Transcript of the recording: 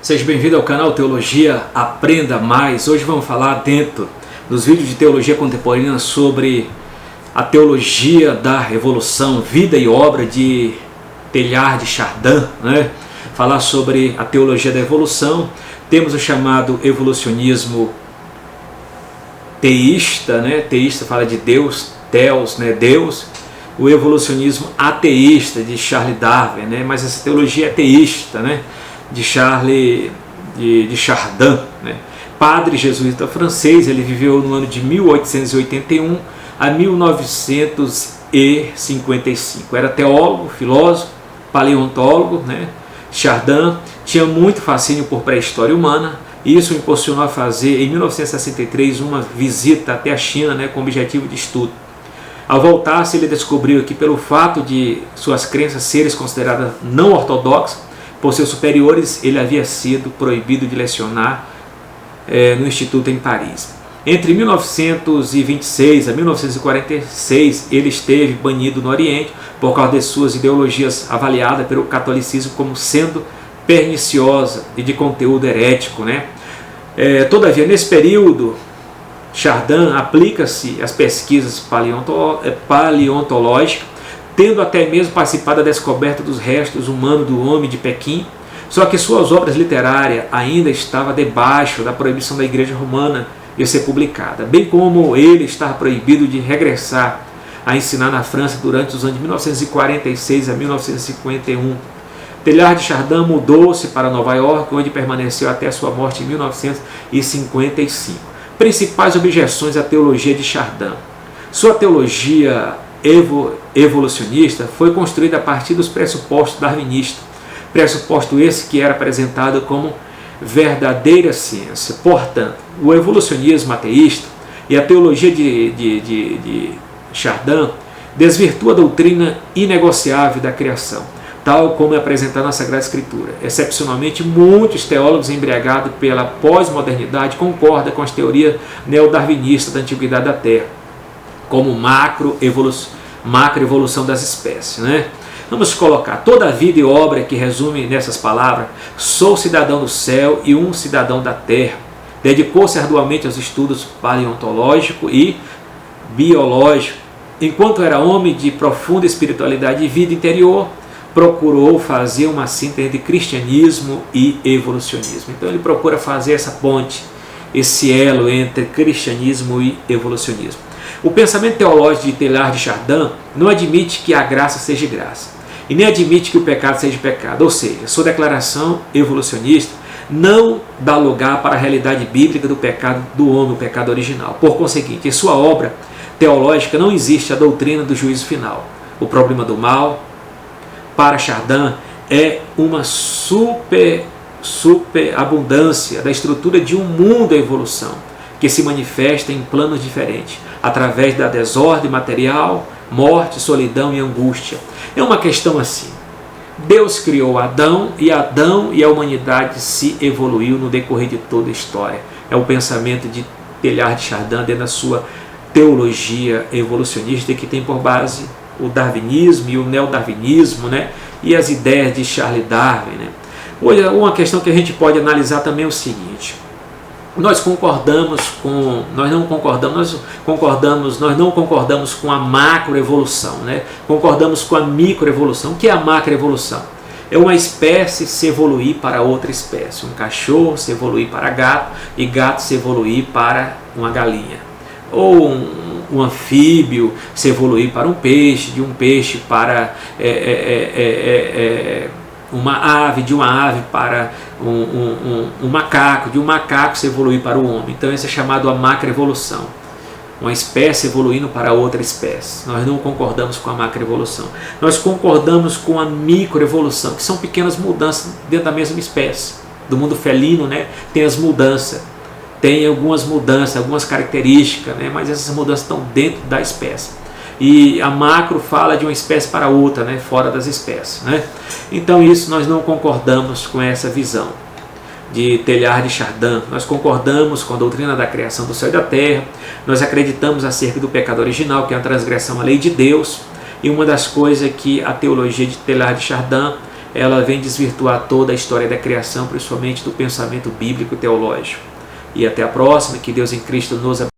Seja bem-vindo ao canal Teologia Aprenda Mais. Hoje vamos falar dentro dos vídeos de teologia contemporânea sobre a teologia da revolução, vida e obra de Teilhard de Chardin, né? Falar sobre a teologia da evolução. Temos o chamado evolucionismo teísta, né? Teísta fala de Deus, Theos, né? Deus. O evolucionismo ateísta de Charles Darwin, né? Mas essa teologia é teísta, né? De Chardin, né? Padre jesuíta francês, ele viveu no ano de 1881 a 1955. Era teólogo, filósofo, paleontólogo, né? Chardin tinha muito fascínio por pré-história humana, e isso o impulsionou a fazer, em 1963, uma visita até a China, né, com objetivo de estudo. Ao voltar-se, ele descobriu que, pelo fato de suas crenças serem consideradas não ortodoxas por seus superiores, ele havia sido proibido de lecionar no Instituto em Paris. Entre 1926 a 1946, ele esteve banido no Oriente por causa de suas ideologias avaliadas pelo catolicismo como sendo perniciosa e de conteúdo herético, né? Todavia, nesse período, Chardin aplica-se às pesquisas paleontológicas, tendo até mesmo participado da descoberta dos restos humanos do homem de Pequim. Só que suas obras literárias ainda estavam debaixo da proibição da Igreja Romana de ser publicada, bem como ele estava proibido de regressar a ensinar na França durante os anos de 1946 a 1951. Teilhard de Chardin mudou-se para Nova York, onde permaneceu até sua morte em 1955. Principais objeções à teologia de Chardin. Sua teologia evolucionista foi construída a partir dos pressupostos darwinistas, pressuposto esse que era apresentado como verdadeira ciência. Portanto, o evolucionismo ateísta e a teologia de Chardin desvirtua a doutrina inegociável da criação, tal como é apresentada na Sagrada Escritura. Excepcionalmente, muitos teólogos embriagados pela pós-modernidade concordam com as teorias neodarwinistas da antiguidade da Terra, como macroevolução das espécies, né? Vamos colocar toda a vida e obra que resume nessas palavras: sou cidadão do céu e um cidadão da terra. Dedicou-se arduamente aos estudos paleontológico e biológico. Enquanto era homem de profunda espiritualidade e vida interior, procurou fazer uma síntese entre cristianismo e evolucionismo. Então ele procura fazer essa ponte, esse elo entre cristianismo e evolucionismo. O pensamento teológico de Teilhard de Chardin não admite que a graça seja graça, e nem admite que o pecado seja pecado. Ou seja, sua declaração evolucionista não dá lugar para a realidade bíblica do pecado do homem, o pecado original. Por conseguinte, em sua obra teológica não existe a doutrina do juízo final. O problema do mal, para Chardin, é uma superabundância da estrutura de um mundo em evolução, que se manifesta em planos diferentes, através da desordem material, morte, solidão e angústia. É uma questão assim: Deus criou Adão e a humanidade se evoluiu no decorrer de toda a história. É o pensamento de Teilhard de Chardin dentro da sua teologia evolucionista, que tem por base o darwinismo e o neodarwinismo, né? E as ideias de Charles Darwin, né? Olha, uma questão que a gente pode analisar também é o seguinte: nós não concordamos com a macroevolução, né? Concordamos com a microevolução. O que é a macroevolução? É uma espécie se evoluir para outra espécie. Um cachorro se evoluir para gato e gato se evoluir para uma galinha. Ou um anfíbio se evoluir para um peixe, de um peixe para uma ave, de uma ave para um macaco, de um macaco se evoluir para o homem. Então isso é chamado a macroevolução, uma espécie evoluindo para outra espécie. Nós não concordamos com a macroevolução, nós concordamos com a microevolução, que são pequenas mudanças dentro da mesma espécie. Do mundo felino, né, tem as mudanças, tem algumas mudanças, algumas características, né, mas essas mudanças estão dentro da espécie. E a macro fala de uma espécie para outra, né, fora das espécies, né? Então isso nós não concordamos com essa visão de Teilhard de Chardin. Nós concordamos com a doutrina da criação do céu e da terra. Nós acreditamos acerca do pecado original, que é a transgressão à lei de Deus. E uma das coisas que a teologia de Teilhard de Chardin ela vem desvirtuar toda a história da criação, principalmente do pensamento bíblico e teológico. E até a próxima, que Deus em Cristo nos abençoe.